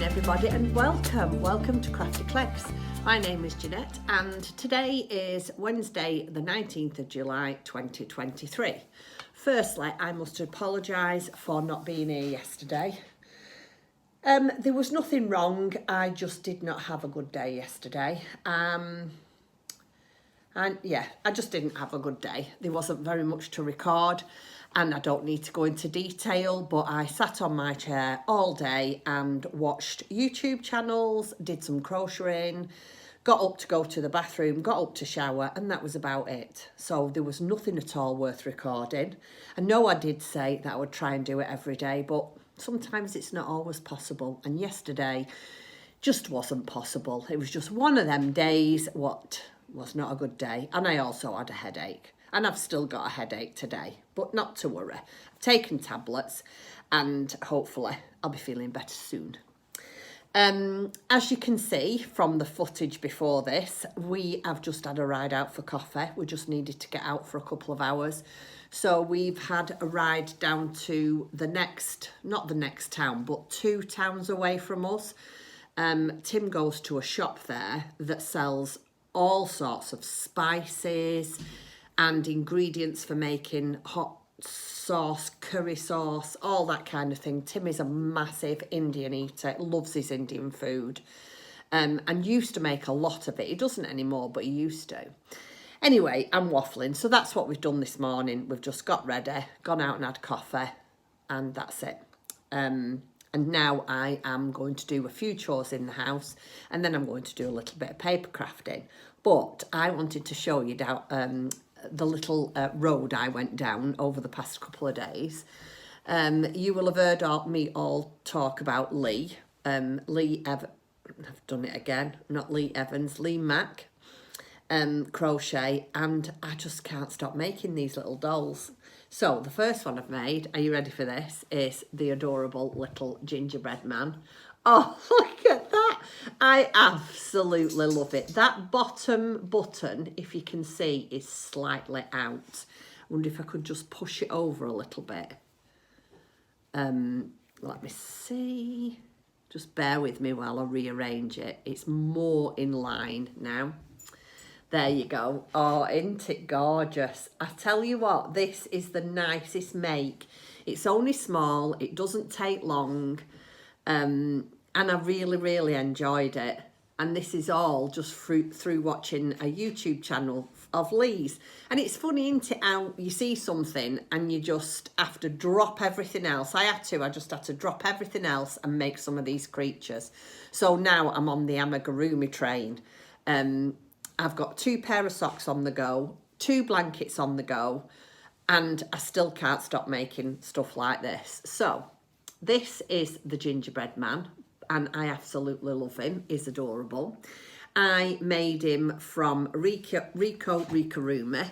morning everybody and welcome to Crafty Cleggs. My name is Jeanette and today is Wednesday the 19th of July 2023. Firstly, I must apologise for not being here yesterday. There was nothing wrong, I just did not have a good day yesterday. I just didn't have a good day. There wasn't very much to record. And I don't need to go into detail, but I sat on my chair all day and watched YouTube channels, did some crocheting, got up to go to the bathroom, got up to shower, and that was about it. So there was nothing at all worth recording. I know I did say that I would try and do it every day, but sometimes it's not always possible. And yesterday just wasn't possible. It was just one of them days what was not a good day. And I also had a headache. And I've still got a headache today, but not to worry. I've taken tablets and hopefully I'll be feeling better soon. As you can see from the footage before this, we have just had a ride out for coffee. We just needed to get out for a couple of hours. So we've had a ride down to not the next town, but 2 towns away from us. Tim goes to a shop there that sells all sorts of spices and ingredients for making hot sauce, curry sauce, all that kind of thing. Tim is a massive Indian eater, loves his Indian food, and used to make a lot of it. He doesn't anymore, but he used to. Anyway, I'm waffling, so that's what we've done this morning. We've just got ready, gone out and had coffee, and that's it. And now I am going to do a few chores in the house, and then I'm going to do a little bit of paper crafting. But I wanted to show you down the little road I went down over the past couple of days. You will have heard me all talk about Lee. I've done it again, not Lee Evans, Lee Mack, crochet, and I just can't stop making these little dolls. So the first one I've made, are you ready for this, is the adorable little gingerbread man. Oh, look at that. I absolutely love it. That bottom button, if you can see, is slightly out. I wonder if I could just push it over a little bit. Let me see. Just bear with me while I rearrange it. It's more in line now. There you go. Oh, isn't it gorgeous? I tell you what, this is the nicest make. It's only small. It doesn't take long. And I really enjoyed it. And this is all just through watching a YouTube channel of Lee's. And it's funny, isn't it, how you see something and you just have to drop everything else. I just had to drop everything else and make some of these creatures. So now I'm on the amigurumi train. I've got 2 pair of socks on the go, 2 blankets on the go, and I still can't stop making stuff like this. So this is the gingerbread man, and I absolutely love him. He's adorable. I made him from Rico Rikorumi.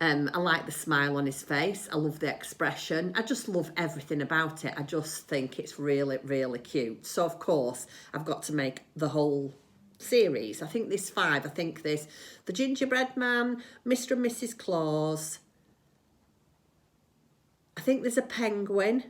I like the smile on his face. I love the expression. I just love everything about it. I just think it's really cute. So, of course, I've got to make the whole series. I think there's 5. I think there's the gingerbread man, Mr. and Mrs. Claus. I think there's a penguin.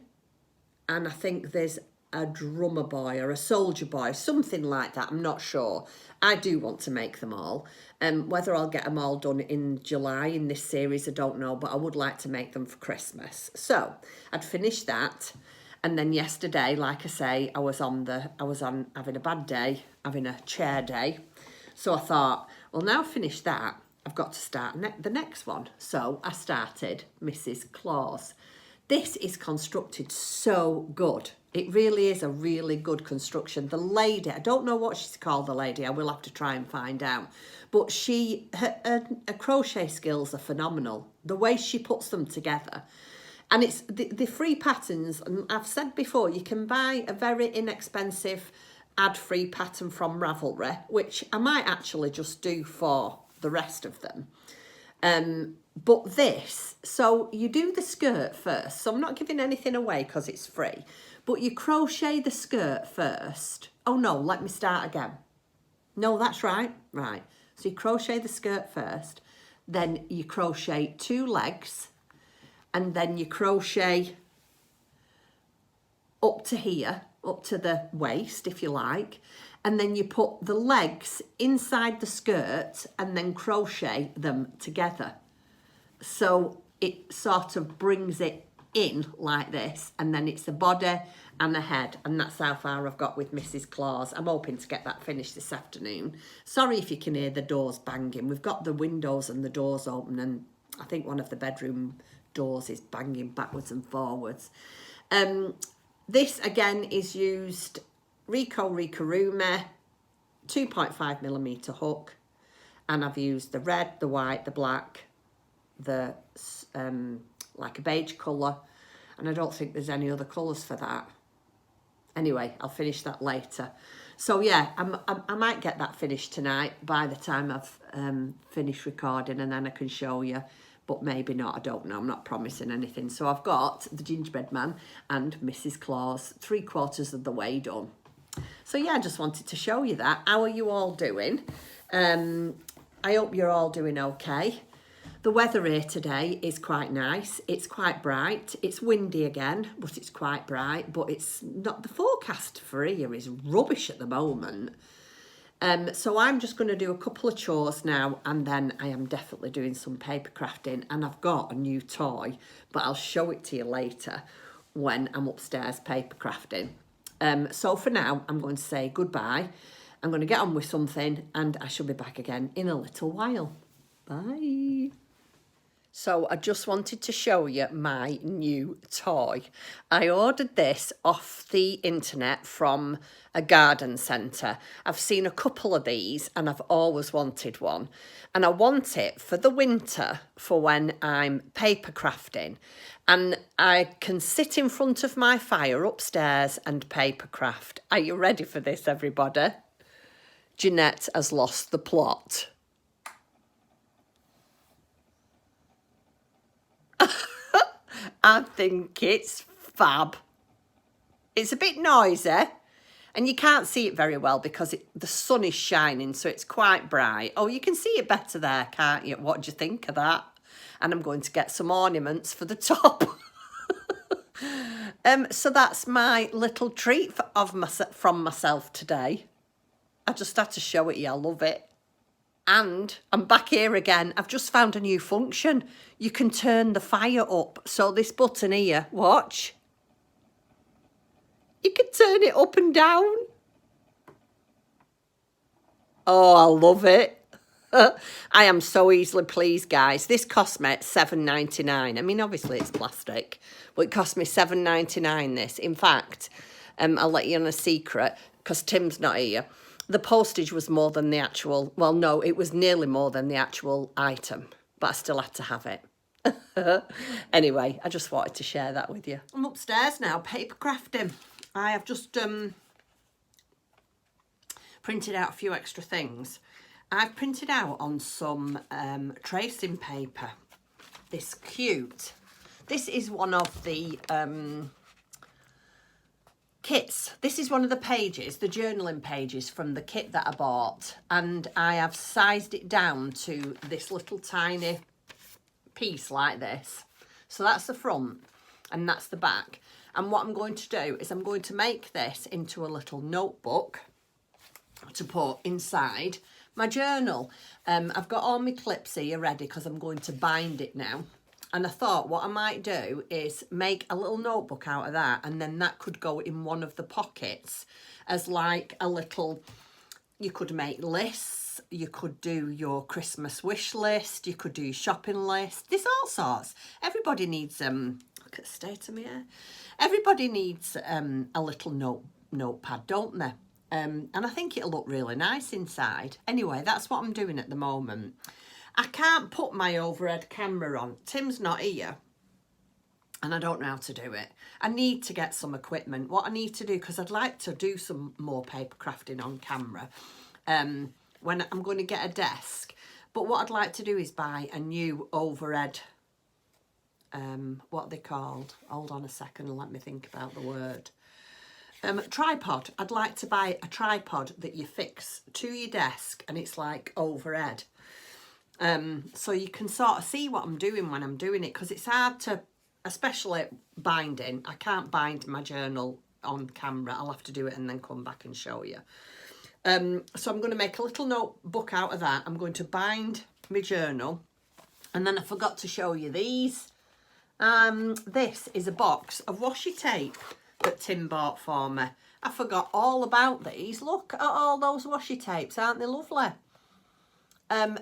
And I think there's a drummer boy or a soldier boy, something like that. I'm not sure. I do want to make them all. Whether I'll get them all done in July in this series, I don't know, but I would like to make them for Christmas. So I'd finished that. And then yesterday, like I say, I was on having a bad day, having a chair day. So I thought, well, now I've finished that, I've got to start the next one. So I started Mrs. Claus. This is constructed so good. It really is a really good construction. The lady, I don't know what she's called, the lady. I will have to try and find out. But her crochet skills are phenomenal. The way she puts them together. And it's the free patterns. And I've said before, you can buy a very inexpensive ad-free pattern from Ravelry, which I might actually just do for the rest of them. But this, so you do the skirt first. So I'm not giving anything away because it's free. But you crochet the skirt first. Oh no, let me start again. No, that's right. Right. So you crochet the skirt first. Then you crochet 2 legs. And then you crochet up to here. up to the waist, if you like, and then you put the legs inside the skirt and then crochet them together. So it sort of brings it in like this, and then it's a body and a head, and that's how far I've got with Mrs. Claus. I'm hoping to get that finished this afternoon. Sorry if you can hear the doors banging. We've got the windows and the doors open, and I think one of the bedroom doors is banging backwards and forwards. This again is used Rico Rikorumi 2.5mm hook, and I've used the red, the white, the black, the like a beige colour, and I don't think there's any other colours for that. Anyway, I'll finish that later. So yeah, I might get that finished tonight by the time I've finished recording, and then I can show you, but maybe not, I don't know, I'm not promising anything. So I've got the gingerbread man and Mrs. Claus 3/4 of the way done. So yeah, I just wanted to show you that. How are you all doing? I hope you're all doing okay. The weather here today is quite nice. It's quite bright. It's windy again, but it's quite bright. But it's not, the forecast for here is rubbish at the moment. So I'm just going to do a couple of chores now, and then I am definitely doing some paper crafting, and I've got a new toy, but I'll show it to you later when I'm upstairs paper crafting. So for now, I'm going to say goodbye. I'm going to get on with something, and I shall be back again in a little while. Bye. So I just wanted to show you my new toy. I ordered this off the internet from a garden centre. I've seen a couple of these and I've always wanted one. And I want it for the winter for when I'm paper crafting. And I can sit in front of my fire upstairs and paper craft. Are you ready for this, everybody? Jeanette has lost the plot. I think it's fab. It's a bit noisy and you can't see it very well because the sun is shining, so it's quite bright. Oh, you can see it better there, can't you? What do you think of that? And I'm going to get some ornaments for the top. So that's my little treat from myself today. I just had to show it you. I love it. And I'm back here again. I've just found a new function. You can turn the fire up. So this button here, watch. You can turn it up and down. Oh, I love it. I am so easily pleased, guys. This cost me $7.99. I mean, obviously it's plastic, but it cost me $7.99 this. In fact, I'll let you in a secret because Tim's not here. The postage was more than the actual, well, no, it was nearly more than the actual item, but I still had to have it. Anyway, I just wanted to share that with you. I'm upstairs now, paper crafting. I have just printed out a few extra things. I've printed out on some tracing paper, this cute. This is one of the kits. This is one of the pages, the journaling pages from the kit that I bought, and I have sized it down to this little tiny piece like this. So that's the front and that's the back. And what I'm going to do is I'm going to make this into a little notebook to put inside my journal. I've got all my clips here ready because I'm going to bind it now. And I thought what I might do is make a little notebook out of that, and then that could go in one of the pockets as like a little, you could make lists, you could do your Christmas wish list, you could do your shopping list, there's all sorts. Everybody needs, look at the state of me here. Everybody needs a little notepad, don't they? And I think it'll look really nice inside. Anyway, that's what I'm doing at the moment. I can't put my overhead camera on. Tim's not here and I don't know how to do it. I need to get some equipment. What I need to do, because I'd like to do some more paper crafting on camera when I'm going to get a desk. But what I'd like to do is buy a new overhead, what are they called? Hold on a second and let me think about the word. Tripod. I'd like to buy a tripod that you fix to your desk and it's like overhead. So you can sort of see what I'm doing when I'm doing it, because it's hard to, especially binding, I can't bind my journal on camera. I'll have to do it and then come back and show you. So I'm going to make a little notebook out of that. I'm going to bind my journal. And then I forgot to show you these. This is a box of washi tape that Tim bought for me. I forgot all about these. Look at all those washi tapes. Aren't they lovely?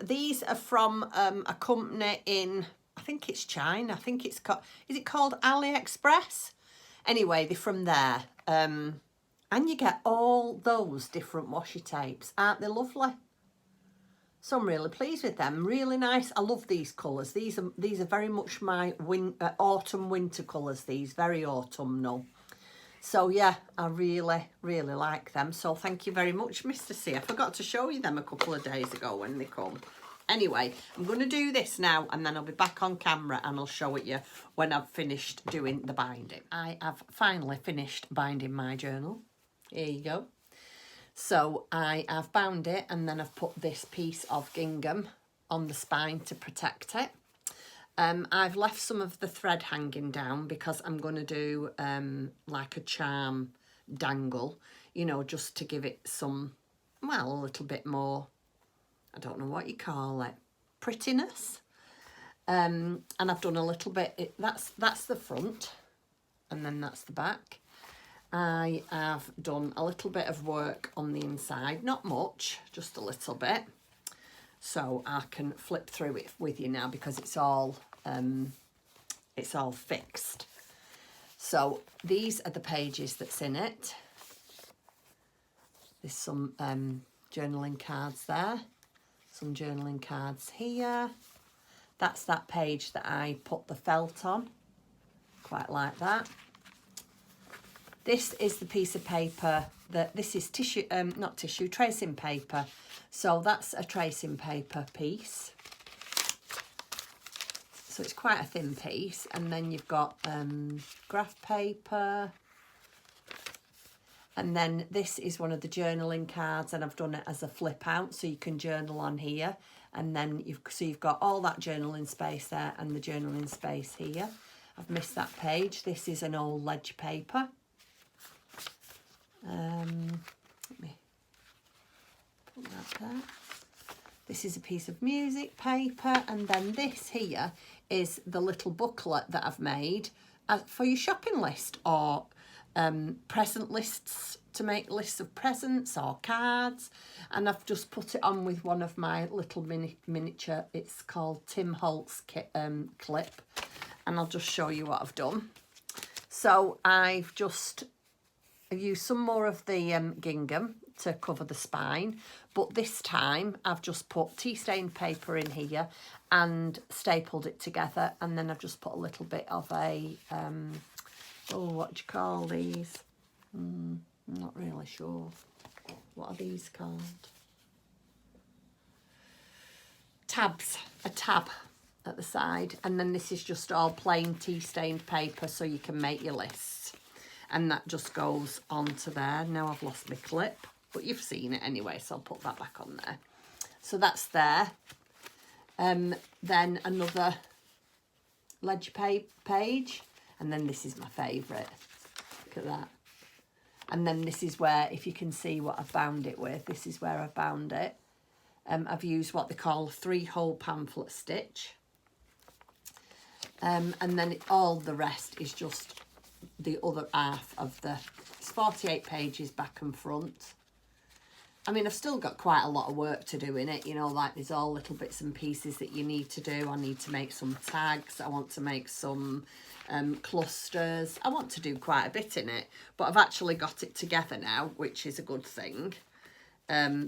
These are from a company in, I think it's China. I think it's called, is it called AliExpress? Anyway, they're from there. And you get all those different washi tapes. Aren't they lovely? So I'm really pleased with them. Really nice. I love these colours. These are very much my autumn winter colours. These very autumnal. So yeah, I really like them. So thank you very much, Mr. C. I forgot to show you them a couple of days ago when they come. Anyway, I'm going to do this now and then I'll be back on camera and I'll show it you when I've finished doing the binding. I have finally finished binding my journal. Here you go. So I have bound it and then I've put this piece of gingham on the spine to protect it. I've left some of the thread hanging down because I'm going to do like a charm dangle, you know, just to give it some, well, a little bit more, I don't know what you call it, prettiness. And I've done a little bit, that's the front and then that's the back. I have done a little bit of work on the inside, not much, just a little bit. So I can flip through it with you now because it's all fixed. So these are the pages that's in it. There's some journaling cards there, some journaling cards here. That's that page that I put the felt on, quite like that. This is the piece of paper that, this is tissue, not tissue, tracing paper. So that's a tracing paper piece. So it's quite a thin piece. And then you've got graph paper. And then this is one of the journaling cards and I've done it as a flip out so you can journal on here. And then you've got all that journaling space there and the journaling space here. I've missed that page. This is an old ledger paper. Let me put that there. This is a piece of music paper, and then this here is the little booklet that I've made for your shopping list or present lists, to make lists of presents or cards. And I've just put it on with one of my little miniature, it's called Tim Holtz clip, and I'll just show you what I've done. So I've used some more of the gingham to cover the spine, but this time I've just put tea stained paper in here and stapled it together, and then I've just put a little bit of a what do you call these? I'm not really sure. What are these called? Tabs. A tab at the side, and then this is just all plain tea stained paper so you can make your lists. And that just goes onto there. Now I've lost my clip, but you've seen it anyway, so I'll put that back on there. So that's there. Then another ledger page, and then this is my favourite. Look at that. And then this is where, if you can see what I've bound it with, this is where I've bound it. I've used what they call a 3-hole pamphlet stitch. And then all the rest is just the other half of it's 48 pages back and front. I mean, I've still got quite a lot of work to do in it, you know, like there's all little bits and pieces that you need to do. I need to make some tags. I want to make some clusters. I want to do quite a bit in it, but I've actually got it together now, which is a good thing.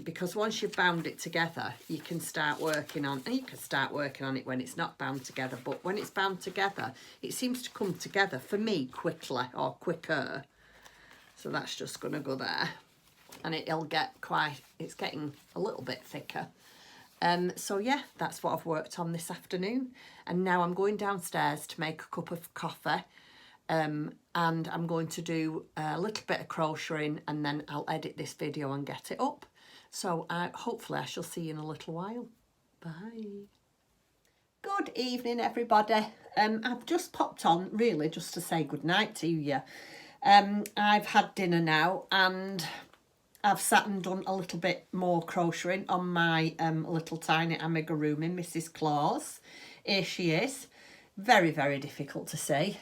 Because once you've bound it together, you can start working on, and you can start working on it when it's not bound together, but when it's bound together, it seems to come together, for me, quickly or quicker. So that's just going to go there. And it'll get it's getting a little bit thicker. So yeah, that's what I've worked on this afternoon. And now I'm going downstairs to make a cup of coffee. And I'm going to do a little bit of crocheting, and then I'll edit this video and get it up. So hopefully I shall see you in a little while. Bye. Good evening, everybody. I've just popped on really just to say good night to you. I've had dinner now and I've sat and done a little bit more crocheting on my little tiny amigurumi, Mrs. Claus. Here she is. Very, very difficult to see.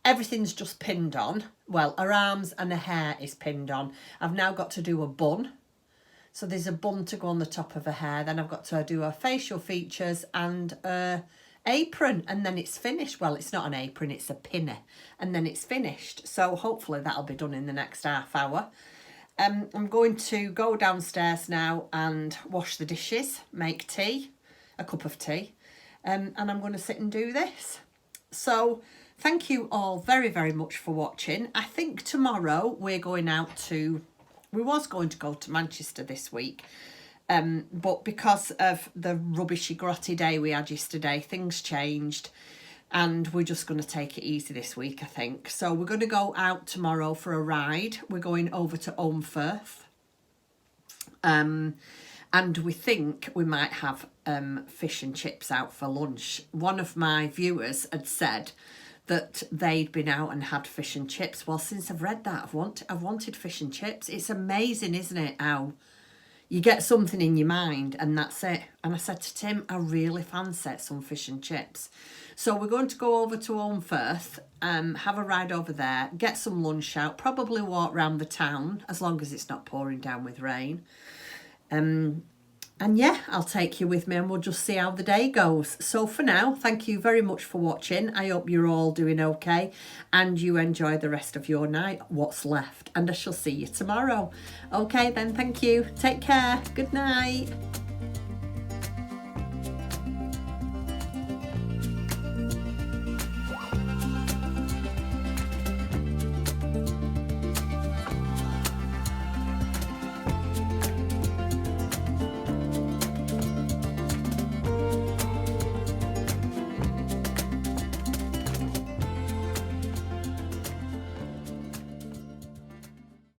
Everything's just pinned on. Well, her arms and her hair is pinned on. I've now got to do a bun. So there's a bun to go on the top of her hair. Then I've got to do her facial features and apron, and then it's finished. Well, it's not an apron, it's a pinner, and then it's finished. So hopefully that'll be done in the next half hour. I'm going to go downstairs now and wash the dishes, make tea, a cup of tea, and I'm going to sit and do this. So thank you all very, very much for watching. I think tomorrow we're going out to, we was going to go to Manchester this week, but because of the rubbishy grotty day we had yesterday, things changed and we're just going to take it easy this week, I think. So we're going to go out tomorrow for a ride. We're going over to Firth. And we think we might have fish and chips out for lunch. One of my viewers had said that they'd been out and had fish and chips. Well, since I've read that, I've wanted fish and chips. It's amazing, isn't it, how you get something in your mind and that's it. And I said to Tim, I really fancy some fish and chips. So we're going to go over to Firth, have a ride over there, get some lunch out, probably walk around the town, as long as it's not pouring down with rain. And yeah, I'll take you with me and we'll just see how the day goes. So for now, thank you very much for watching. I hope you're all doing okay and you enjoy the rest of your night, what's left. And I shall see you tomorrow. Okay then, thank you. Take care. Good night.